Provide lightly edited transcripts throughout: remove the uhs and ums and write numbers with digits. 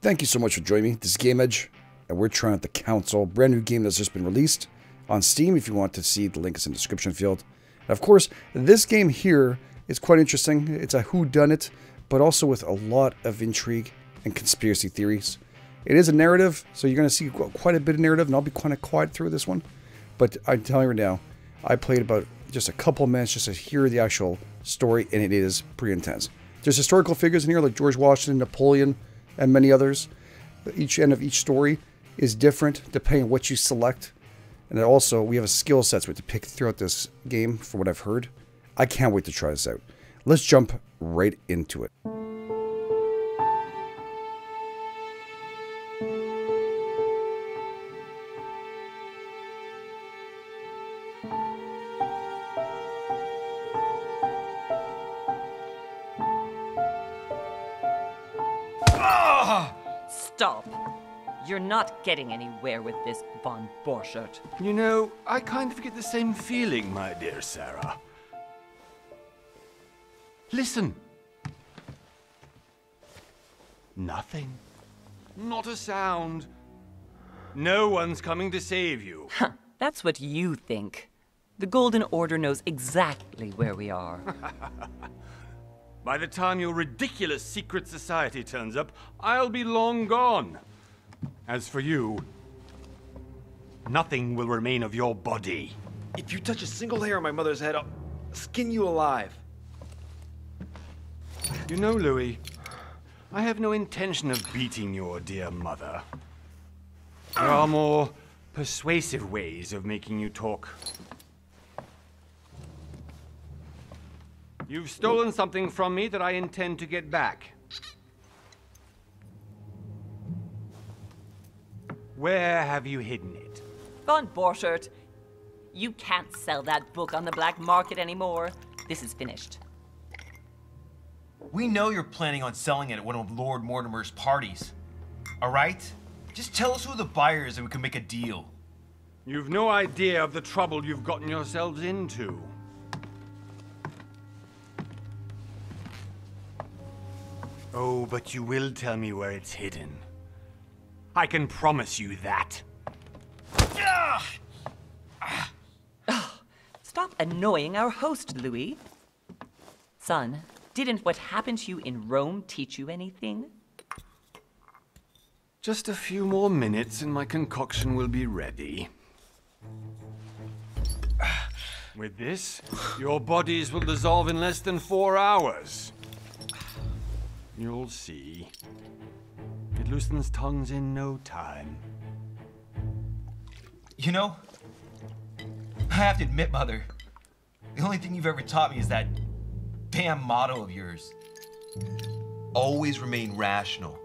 Thank you so much for joining me. This is Game Edge, and we're trying out the Council, brand new game that's just been released on Steam. If you want to see, the link is in the description field. And of course, this game here is quite interesting. It's a whodunit, but also with a lot of intrigue and conspiracy theories. It is a narrative, so you're going to see quite a bit of narrative, and I'll be kind of quiet through this one. But I'm telling you right now, I played about just a couple minutes just to hear the actual story, and it is pretty intense. There's historical figures in here like George Washington, Napoleon, and many others. Each end of each story is different depending on what you select. And then also, we have a skill sets we have to pick throughout this game, from what I've heard. I can't wait to try this out. Let's jump right into it. Stop! You're not getting anywhere with this, von Borchert. You know, I kind of get the same feeling, my dear Sarah. Listen. Nothing. Not a sound. No one's coming to save you. Huh, that's what you think. The Golden Order knows exactly where we are. By the time your ridiculous secret society turns up, I'll be long gone. As for you, nothing will remain of your body. If you touch a single hair on my mother's head, I'll skin you alive. You know, Louis, I have no intention of beating your dear mother. There are more persuasive ways of making you talk. You've stolen something from me that I intend to get back. Where have you hidden it? Von Borchert, you can't sell that book on the black market anymore. This is finished. We know you're planning on selling it at one of Lord Mortimer's parties. All right? Just tell us who the buyer is and we can make a deal. You've no idea of the trouble you've gotten yourselves into. Oh, but you will tell me where it's hidden. I can promise you that. Stop annoying our host, Louis. Son, didn't what happened to you in Rome teach you anything? Just a few more minutes and my concoction will be ready. With this, your bodies will dissolve in less than 4 hours. You'll see. It loosens tongues in no time. You know, I have to admit, Mother, the only thing you've ever taught me is that damn motto of yours. Always remain rational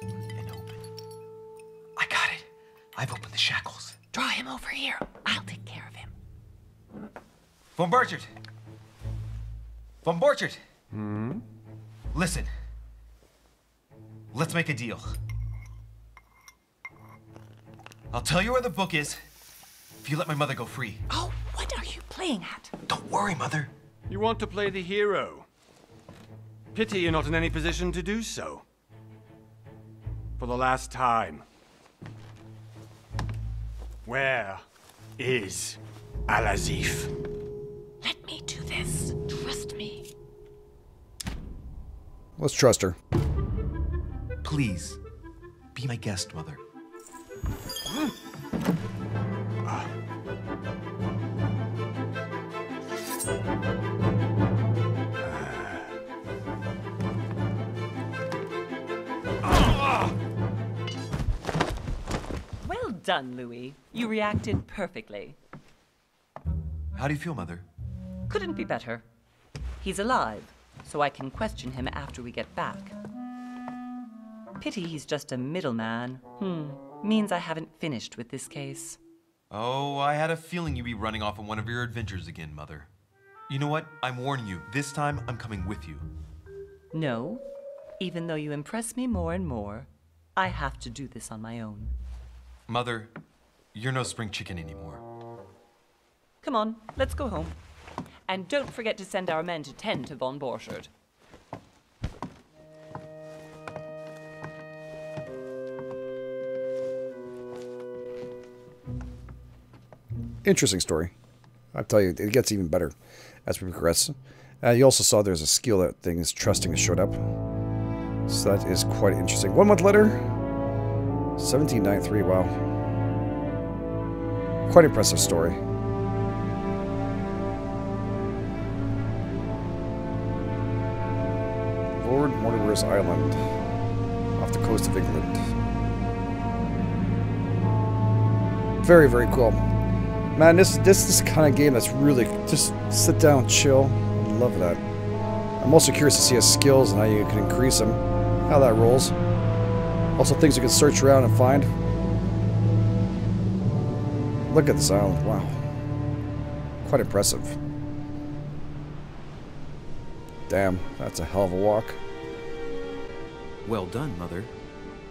and open. I got it. I've opened the shackles. Draw him over here. I'll take care of him. Von Borchert! Von Borchert! Hmm? Listen. Let's make a deal. I'll tell you where the book is if you let my mother go free. Oh, what are you playing at? Don't worry, Mother. You want to play the hero. Pity you're not in any position to do so. For the last time. Where is Al-Azif? Let me do this. Trust me. Let's trust her. Please, be my guest, Mother. Well done, Louis. You reacted perfectly. How do you feel, Mother? Couldn't be better. He's alive, so I can question him after we get back. Pity he's just a middleman. Means I haven't finished with this case. Oh, I had a feeling you'd be running off on one of your adventures again, Mother. You know what? I'm warning you. This time, I'm coming with you. No. Even though you impress me more and more, I have to do this on my own. Mother, you're no spring chicken anymore. Come on, let's go home. And don't forget to send our men to tend to von Borchert. Interesting story. I'll tell you, it gets even better as we progress. You also saw there's a skill that thing is trusting that showed up. So that is quite interesting. 1 month later, 1793, wow. Quite impressive story. Lord Mortimer's Island, off the coast of England. Very, very cool. Man, this is the kind of game that's really just sit down, chill. I love that. I'm also curious to see his skills and how you can increase them, how that rolls. Also, things you can search around and find. Look at this island. Wow, quite impressive. Damn, that's a hell of a walk. Well done, Mother.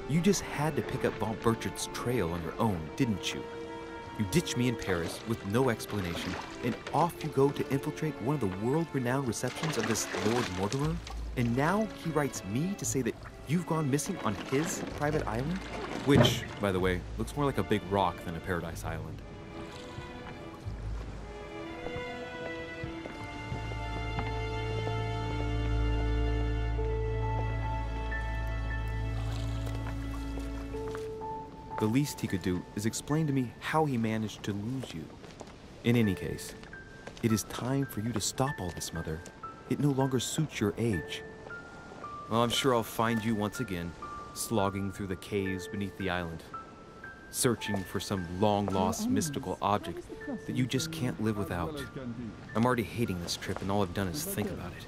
You just had to pick up Von Burchard's trail on your own, didn't you? You ditch me in Paris with no explanation, and off you go to infiltrate one of the world-renowned receptions of this Lord Mortimer? And now he writes me to say that you've gone missing on his private island? Which, by the way, looks more like a big rock than a paradise island. The least he could do is explain to me how he managed to lose you. In any case, it is time for you to stop all this, Mother. It no longer suits your age. Well, I'm sure I'll find you once again, slogging through the caves beneath the island, searching for some long-lost mystical object that you just can't live without. I'm already hating this trip, and all I've done is think about it.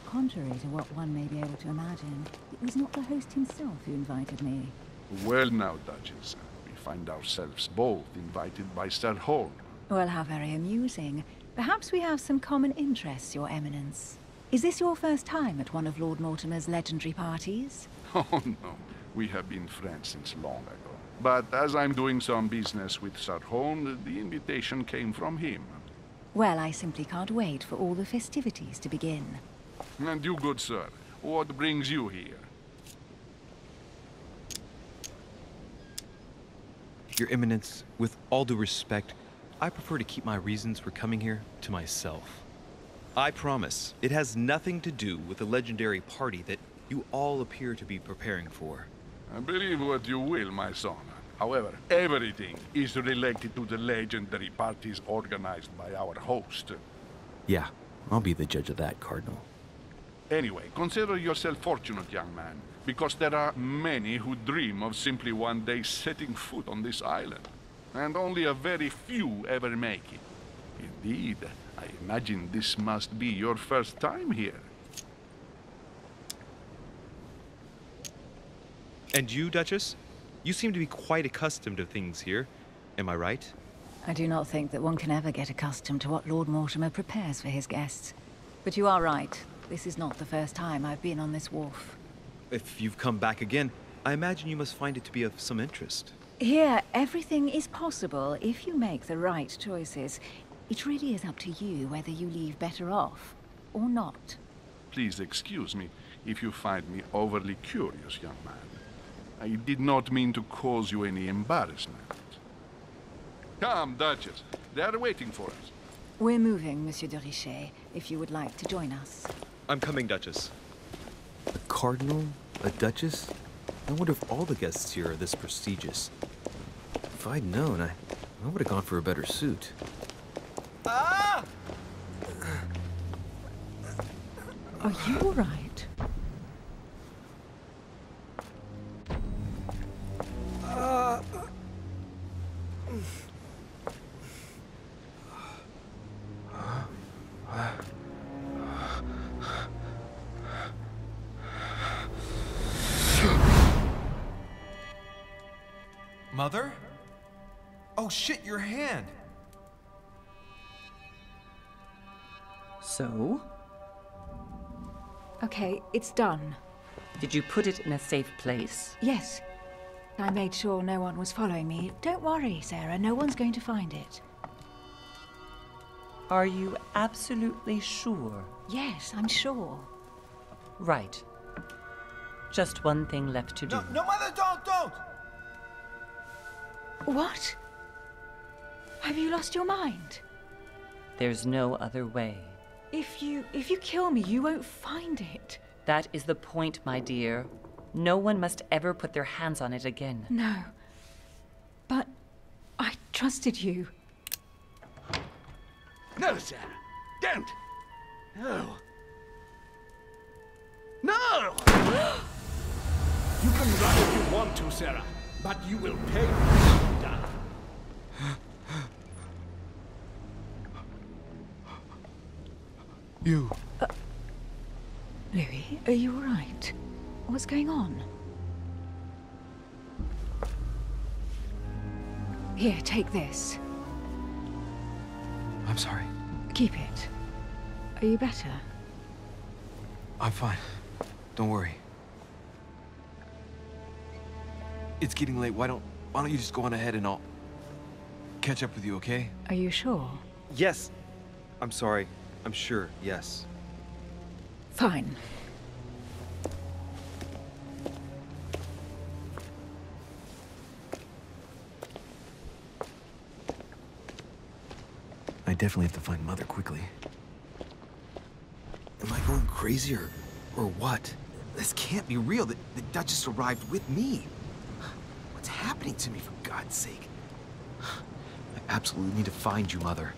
Contrary to what one may be able to imagine, it was not the host himself who invited me. Well now, Duchess, we find ourselves both invited by Sir Holm. Well, how very amusing. Perhaps we have some common interests, Your Eminence. Is this your first time at one of Lord Mortimer's legendary parties? Oh no, we have been friends since long ago. But as I'm doing some business with Sir Holm, the invitation came from him. Well, I simply can't wait for all the festivities to begin. And you, good sir, what brings you here? Your Eminence, with all due respect, I prefer to keep my reasons for coming here to myself. I promise, it has nothing to do with the legendary party that you all appear to be preparing for. Believe what you will, my son. However, everything is related to the legendary parties organized by our host. Yeah, I'll be the judge of that, Cardinal. Anyway, consider yourself fortunate, young man, because there are many who dream of simply one day setting foot on this island, and only a very few ever make it. Indeed, I imagine this must be your first time here. And you, Duchess? You seem to be quite accustomed to things here. Am I right? I do not think that one can ever get accustomed to what Lord Mortimer prepares for his guests. But you are right. This is not the first time I've been on this wharf. If you've come back again, I imagine you must find it to be of some interest. Here, everything is possible if you make the right choices. It really is up to you whether you leave better off or not. Please excuse me if you find me overly curious, young man. I did not mean to cause you any embarrassment. Come, Duchess. They are waiting for us. We're moving, Monsieur de Richet, if you would like to join us. I'm coming, Duchess. A cardinal? A duchess? I wonder if all the guests here are this prestigious. If I'd known, I would have gone for a better suit. Ah! Are you all right? Mother? Oh shit, your hand! So? Okay, it's done. Did you put it in a safe place? Yes. I made sure no one was following me. Don't worry, Sarah. No one's going to find it. Are you absolutely sure? Yes, I'm sure. Right. Just one thing left to do. No, Mother, don't! What? Have you lost your mind? There's no other way. If you kill me, you won't find it. That is the point, my dear. No one must ever put their hands on it again. No. But I trusted you. No, Sarah. Don't. No. No! You can run if you want to, Sarah, but you will pay for it. You. Louis, are you all right? What's going on? Here, take this. I'm sorry. Keep it. Are you better? I'm fine. Don't worry. It's getting late. Why don't you just go on ahead and I'll catch up with you, okay? Are you sure? Yes. I'm sorry. I'm sure. Yes. Fine. I definitely have to find Mother quickly. Am I going crazy or what? This can't be real. The Duchess arrived with me. What's happening to me, for God's sake? I absolutely need to find you, Mother.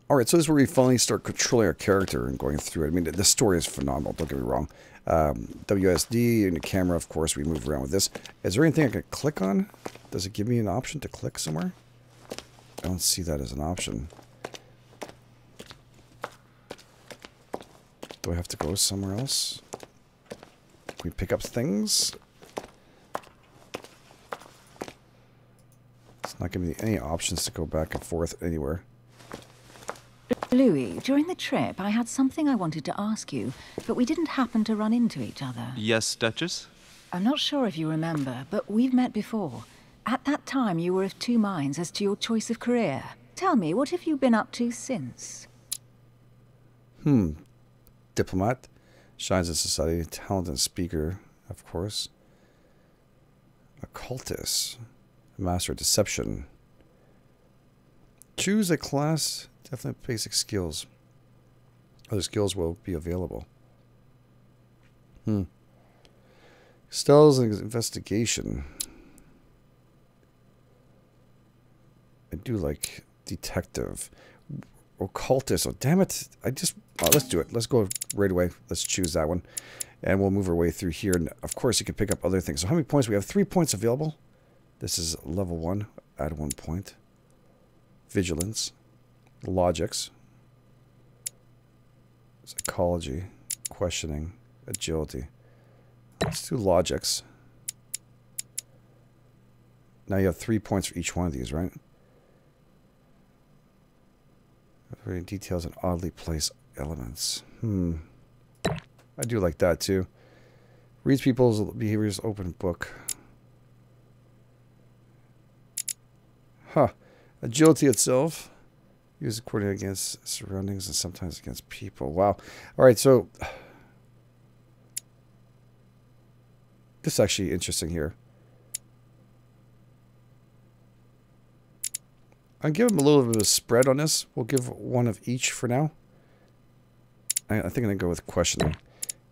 All right, so this is where we finally start controlling our character and going through it. I mean, the story is phenomenal, don't get me wrong. WSD and the camera, of course, we move around with this. Is there anything I can click on? Does it give me an option to click somewhere? I don't see that as an option. Do I have to go somewhere else? Can we pick up things? It's not giving me any options to go back and forth anywhere. Louis, during the trip, I had something I wanted to ask you, but we didn't happen to run into each other. Yes, Duchess? I'm not sure if you remember, but we've met before. At that time, you were of two minds as to your choice of career. Tell me, what have you been up to since? Diplomat. Shines in society. Talented speaker, of course. Occultist. Master of deception. Choose a class. Definitely basic skills. Other skills will be available. Stell's investigation. I do like detective. Occultist. Oh, damn it. Let's do it. Let's go right away. Let's choose that one. And we'll move our way through here. And of course, you can pick up other things. So how many points? We have 3 points available. This is level 1. Add 1 point. Vigilance. Logics. Psychology. Questioning. Agility. Let's do logics. Now you have 3 points for each one of these, right? Very details and oddly placed elements. I do like that too. Reads people's behaviors, open book. Agility itself. Use according against surroundings and sometimes against people. Wow. Alright, so this is actually interesting here. I'll give him a little bit of a spread on this. We'll give one of each for now. I think I'm going to go with questioning.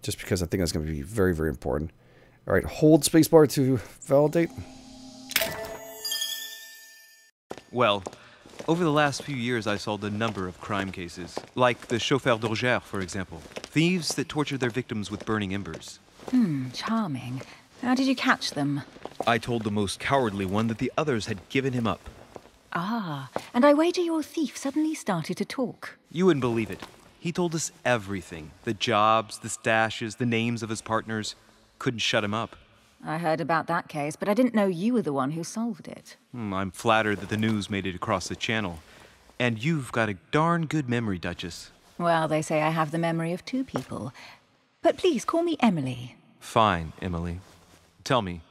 Just because I think that's going to be very, very important. Alright, hold spacebar to validate. Well, over the last few years I've solved a number of crime cases. Like the chauffeur d'orgère, for example. Thieves that tortured their victims with burning embers. Charming. How did you catch them? I told the most cowardly one that the others had given him up. Ah, and I wager your thief suddenly started to talk. You wouldn't believe it. He told us everything. The jobs, the stashes, the names of his partners. Couldn't shut him up. I heard about that case, but I didn't know you were the one who solved it. I'm flattered that the news made it across the channel. And you've got a darn good memory, Duchess. Well, they say I have the memory of 2 people. But please, call me Emily. Fine, Emily. Tell me,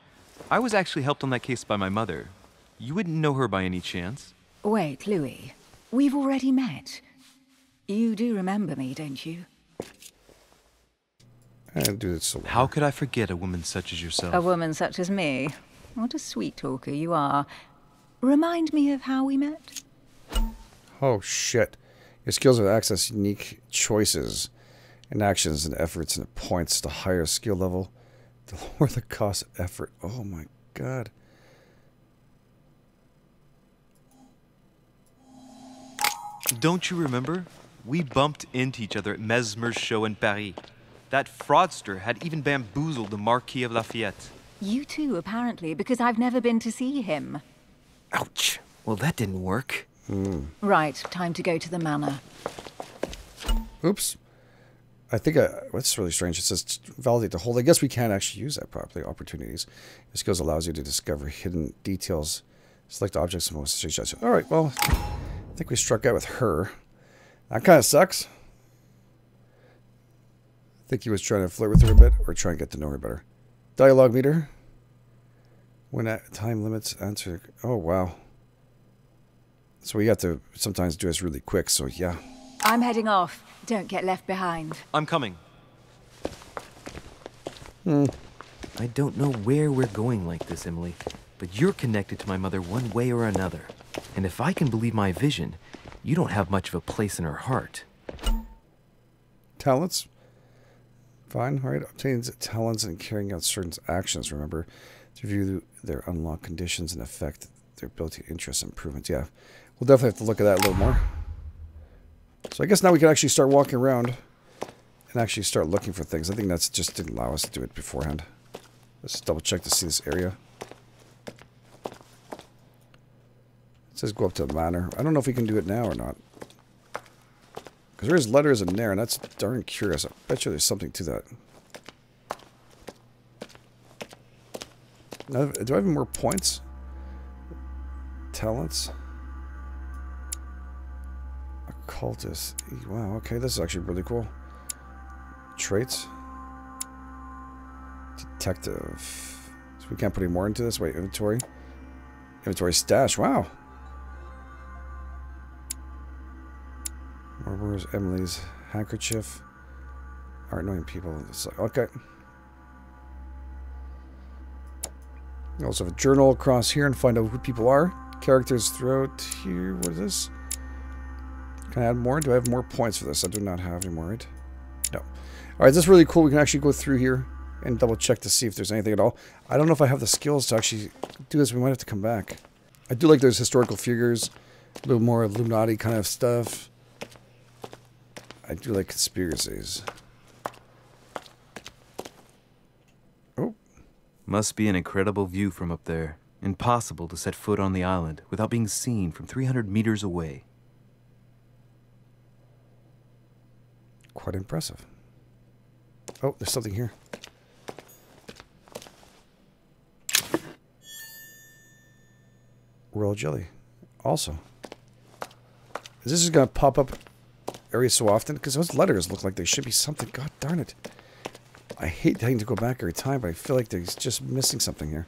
I was actually helped on that case by my mother. You wouldn't know her by any chance? Wait, Louis. We've already met. You do remember me, don't you? And do it so well. How could I forget a woman such as yourself? A woman such as me. What a sweet talker you are. Remind me of how we met? Oh, shit. Your skills will access unique choices and actions and efforts and points to higher skill level to lower the cost of effort. Oh, my God. Don't you remember? We bumped into each other at Mesmer's show in Paris. That fraudster had even bamboozled the Marquis of Lafayette. You too, apparently, because I've never been to see him. Ouch. Well, that didn't work. Right, time to go to the manor. Oops. I think what's really strange, it says validate the hold. I guess we can't actually use that properly. Opportunities. This skills allows you to discover hidden details. Select objects and most suggestions. Alright, well, I think we struck out with her. That kind of sucks. I think he was trying to flirt with her a bit, or try and get to know her better. Dialogue meter. When at time limits, answer. Oh, wow. So we have to sometimes do this really quick, so yeah. I'm heading off. Don't get left behind. I'm coming. I don't know where we're going like this, Emily, but you're connected to my mother one way or another. And if I can believe my vision, you don't have much of a place in her heart. Talents. Fine, alright. Obtains talents and carrying out certain actions, remember. To review their unlocked conditions and affect their ability, interests, improvements. Yeah, we'll definitely have to look at that a little more. So I guess now we can actually start walking around and actually start looking for things. I think that's just didn't allow us to do it beforehand. Let's double check to see this area. It says go up to the manor. I don't know if we can do it now or not. Because there's letters in there, and that's darn curious. I bet you there's something to that. Now, do I have more points? Talents? Occultist. Wow, okay, this is actually really cool. Traits. Detective. So we can't put any more into this. Wait, inventory. Inventory stash. Wow. Where's Emily's handkerchief? Art knowing people. It's like, okay. We also have a journal across here and find out who people are. Characters throughout here. What is this? Can I add more? Do I have more points for this? I do not have any more, right? No. Alright, this is really cool. We can actually go through here and double check to see if there's anything at all. I don't know if I have the skills to actually do this. We might have to come back. I do like those historical figures. A little more Illuminati kind of stuff. I do like conspiracies. Oh. Must be an incredible view from up there. Impossible to set foot on the island without being seen from 300 meters away. Quite impressive. Oh, there's something here. Royal jelly. Also. Is this just going to pop up every so often? Because those letters look like they should be something. God darn it. I hate having to go back every time, but I feel like there's just missing something here.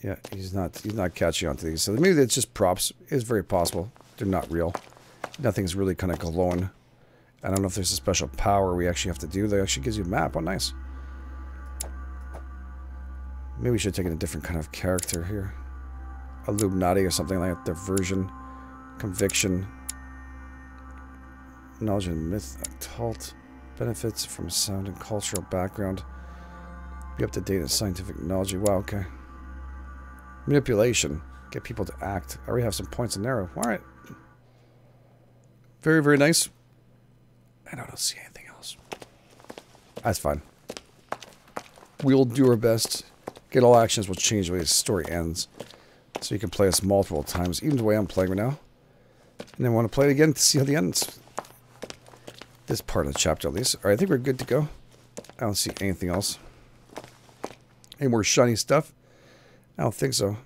Yeah, he's not catching on to these. So maybe it's just props. It's very possible. They're not real. Nothing's really kind of glowing. I don't know if there's a special power we actually have to do. That actually gives you a map. Oh, nice. Maybe we should take in a different kind of character here. Illuminati or something like that. Diversion. Conviction. Knowledge and myth. Occult. Benefits from sound and cultural background. Be up to date in scientific knowledge. Wow, okay. Manipulation. Get people to act. I already have some points in there. Alright. Very, very nice. I don't see anything else. That's fine. We'll do our best. Get all actions will change the way the story ends. So you can play us multiple times, even the way I'm playing right now. And then want to play it again to see how the ends. This part of the chapter at least. Alright, I think we're good to go. I don't see anything else. Any more shiny stuff? I don't think so.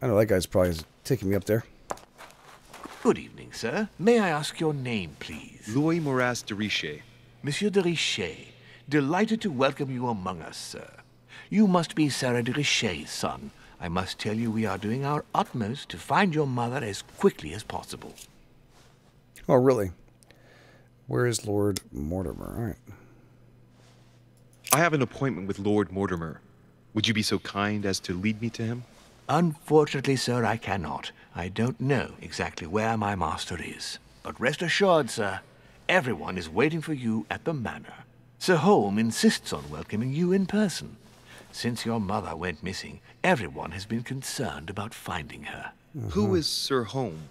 I know that guy's probably taking me up there. Good evening, sir. May I ask your name, please? Louis Moras de Richet. Monsieur de Richet. Delighted to welcome you among us, sir. You must be Sarah de Richet's son. I must tell you we are doing our utmost to find your mother as quickly as possible. Oh, really? Where is Lord Mortimer? All right. I have an appointment with Lord Mortimer. Would you be so kind as to lead me to him? Unfortunately, sir, I cannot. I don't know exactly where my master is. But rest assured, sir, everyone is waiting for you at the manor. Sir Holm insists on welcoming you in person. Since your mother went missing, everyone has been concerned about finding her. Who is Sir Holm?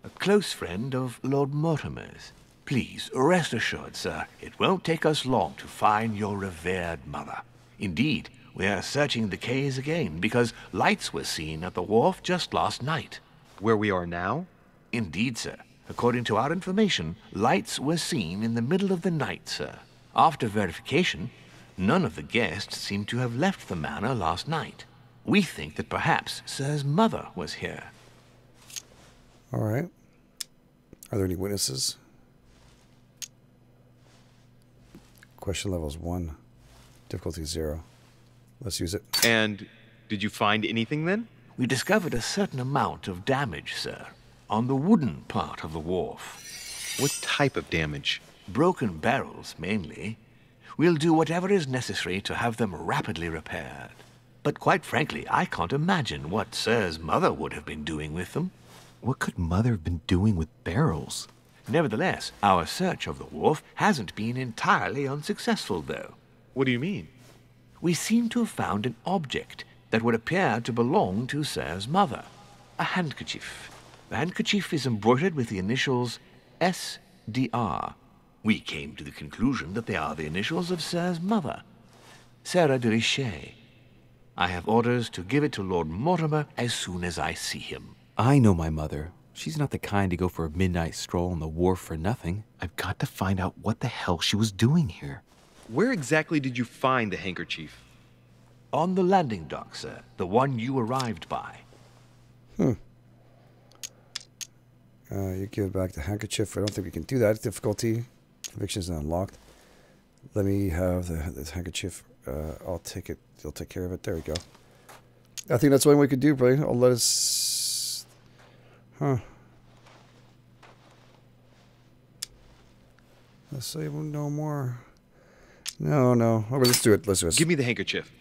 A close friend of Lord Mortimer's. Please, rest assured, sir, it won't take us long to find your revered mother. Indeed, we are searching the quays again because lights were seen at the wharf just last night. Where we are now? Indeed, sir. According to our information, lights were seen in the middle of the night, sir. After verification, none of the guests seem to have left the manor last night. We think that perhaps Sir's mother was here. All right. Are there any witnesses? Question level is 1. Difficulty 0. Let's use it. And did you find anything then? We discovered a certain amount of damage, sir, on the wooden part of the wharf. What type of damage? Broken barrels, mainly. We'll do whatever is necessary to have them rapidly repaired. But quite frankly, I can't imagine what Sir's mother would have been doing with them. What could Mother have been doing with barrels? Nevertheless, our search of the wharf hasn't been entirely unsuccessful, though. What do you mean? We seem to have found an object that would appear to belong to Sir's mother. A handkerchief. The handkerchief is embroidered with the initials S.D.R. We came to the conclusion that they are the initials of Sir's mother, Sarah de Richet. I have orders to give it to Lord Mortimer as soon as I see him. I know my mother. She's not the kind to go for a midnight stroll on the wharf for nothing. I've got to find out what the hell she was doing here. Where exactly did you find the handkerchief? On the landing dock, sir. The one you arrived by. You give back the handkerchief. I don't think we can do that. Difficulty. Conviction is unlocked. Let me have this handkerchief. I'll take it. You'll take care of it. There we go. I think that's the only way we could do, bro. I'll let us... Huh. Let's say no more. No. Okay, let's do it. Let's do it. Give me the handkerchief.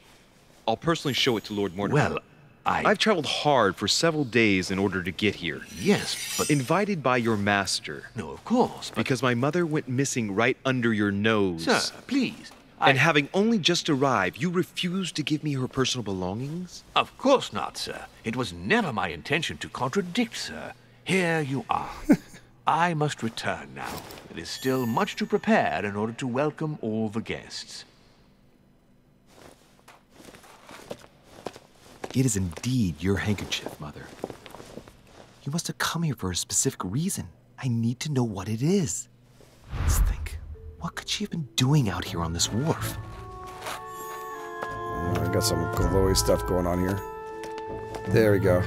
I'll personally show it to Lord Mortimer. Well, I've traveled hard for several days in order to get here. Yes, but... Invited by your master. No, of course, but... Because my mother went missing right under your nose. Sir, please. And having only just arrived, you refused to give me her personal belongings? Of course not, sir. It was never my intention to contradict, sir. Here you are. I must return now. There is still much to prepare in order to welcome all the guests. It is indeed your handkerchief, Mother. You must have come here for a specific reason. I need to know what it is. Let's think. What could she have been doing out here on this wharf? I got some glowy stuff going on here. There we go.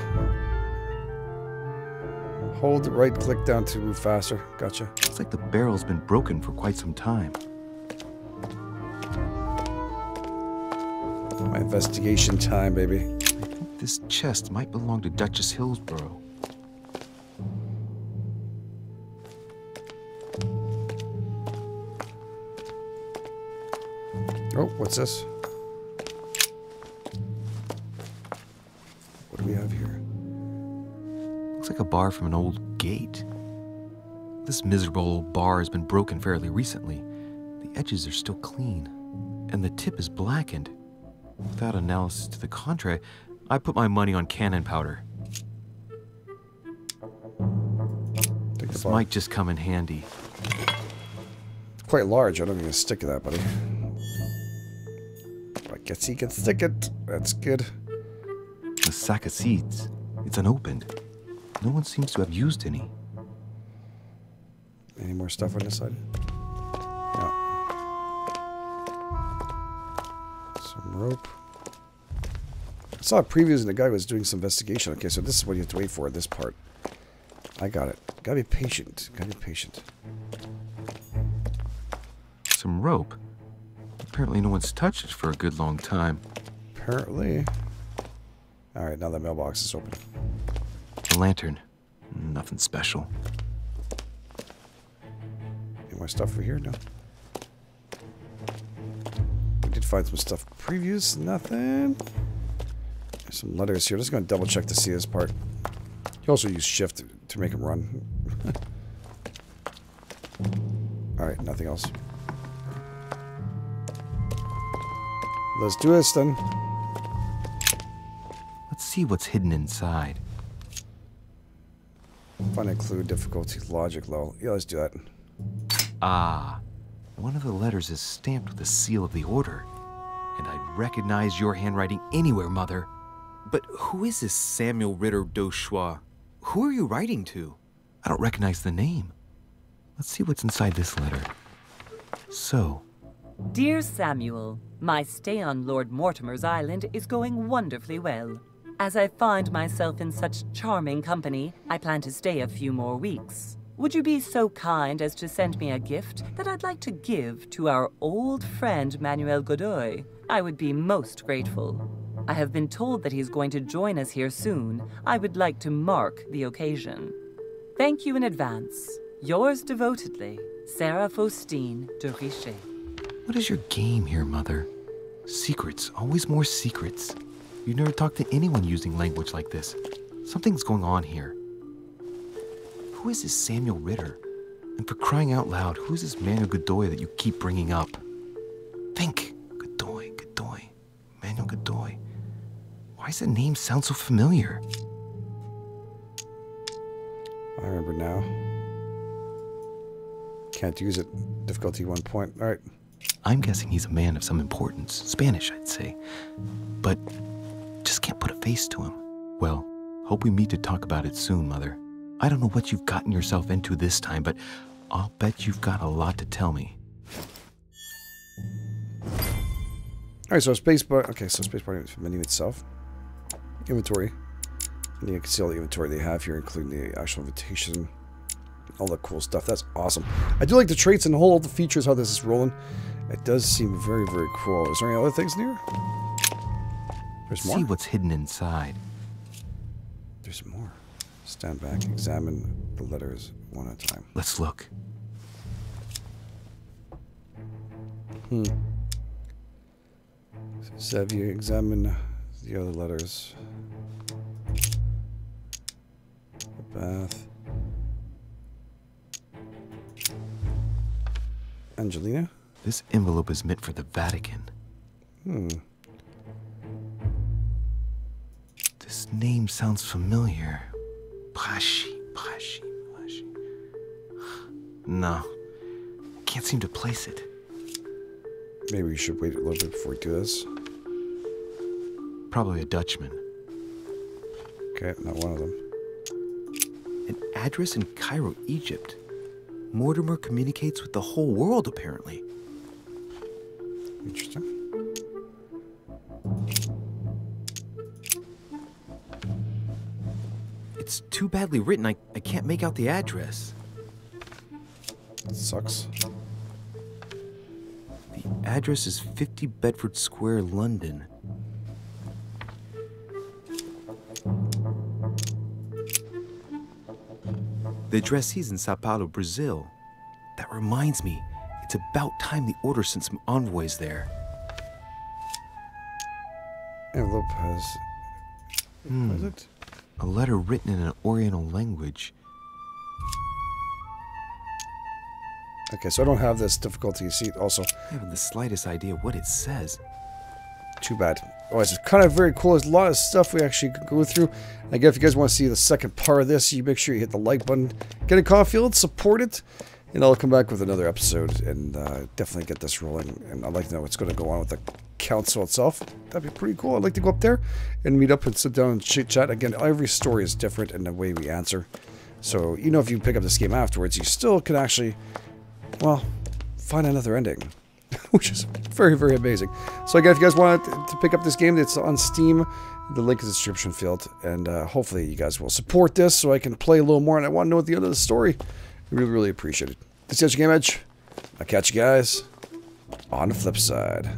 Hold right click down to move faster. Gotcha. Looks like the barrel's been broken for quite some time. My investigation time, baby. I think this chest might belong to Duchess Hillsborough. Oh, what's this? What do we have here? Looks like a bar from an old gate. This miserable old bar has been broken fairly recently. The edges are still clean, and the tip is blackened. Without analysis to the contrary, I put my money on cannon powder. This might just come in handy. It's quite large. I don't think I can stick to that, buddy. I guess he can stick it. That's good. A sack of seeds. It's unopened. No one seems to have used any. Any more stuff on this side? No. Some rope. I saw previews and the guy was doing some investigation. Okay, so this is what you have to wait for, this part. I got it. Gotta be patient. Gotta be patient. Some rope. Apparently no one's touched it for a good long time. Apparently. Alright, now the mailbox is open. A lantern. Nothing special. Any more stuff over here? No. We did find some stuff. Previews? Nothing. Some letters here. Just going to double check to see this part. You also use shift to make them run. Alright, nothing else. Let's do this then. Let's see what's hidden inside. Find a clue, difficulty, logic low. Yeah, let's do that. Ah, one of the letters is stamped with the seal of the Order. And I'd recognize your handwriting anywhere, Mother. But who is this Samuel Ritter d'Auchois? Who are you writing to? I don't recognize the name. Let's see what's inside this letter. So. Dear Samuel, my stay on Lord Mortimer's island is going wonderfully well. As I find myself in such charming company, I plan to stay a few more weeks. Would you be so kind as to send me a gift that I'd like to give to our old friend Manuel Godoy? I would be most grateful. I have been told that he's going to join us here soon. I would like to mark the occasion. Thank you in advance. Yours devotedly, Sarah Faustine de Richet. What is your game here, Mother? Secrets, always more secrets. You never talked to anyone using language like this. Something's going on here. Who is this Samuel Ritter? And for crying out loud, who is this Manuel Godoy that you keep bringing up? Think. Godoy, Manuel Godoy. Why does the name sound so familiar? I remember now. Can't use it. Difficulty 1 point. Alright. I'm guessing he's a man of some importance. Spanish, I'd say. But just can't put a face to him. Well, hope we meet to talk about it soon, Mother. I don't know what you've gotten yourself into this time, but I'll bet you've got a lot to tell me. Alright, so spacebar. Okay, so spacebar is the menu itself. Inventory. And you can see all the inventory they have here, including the actual invitation. All the cool stuff. That's awesome. I do like the traits and all the features, how this is rolling. It does seem very, very cool. Is there any other things in here? There's more. See what's hidden inside. There's more. Stand back, examine the letters one at a time. Let's look. So have you examine the other letters? The bath. Angelina? This envelope is meant for the Vatican. This name sounds familiar. Prashi. No. Can't seem to place it. Maybe we should wait a little bit before we do this. Probably a Dutchman. Okay, not one of them. An address in Cairo, Egypt. Mortimer communicates with the whole world, apparently. Interesting. It's too badly written, I can't make out the address. That sucks. The address is 50 Bedford Square, London. The addressee's in Sao Paulo, Brazil. That reminds me, it's about time the Order sent some envoys there. Envelope has... What is it? A letter written in an Oriental language. Okay, so I don't have this difficulty seat also. I haven't the slightest idea what it says. Too bad. Oh, it's kind of very cool. There's a lot of stuff we actually could go through. Again, if you guys want to see the second part of this, you make sure you hit the like button. Get a coffee, support it, and I'll come back with another episode and definitely get this rolling. And I'd like to know what's going to go on with the council itself. That'd be pretty cool. I'd like to go up there and meet up and sit down and chit-chat. Again, every story is different in the way we answer. So, you know, if you pick up this game afterwards, you still can actually, well, find another ending. Which is very, very amazing. So again, if you guys want to pick up this game, it's on Steam. The link is in the description field. And hopefully you guys will support this so I can play a little more. And I want to know at the end of the story. I really, really appreciate it. This is Game Edge. I'll catch you guys on the flip side.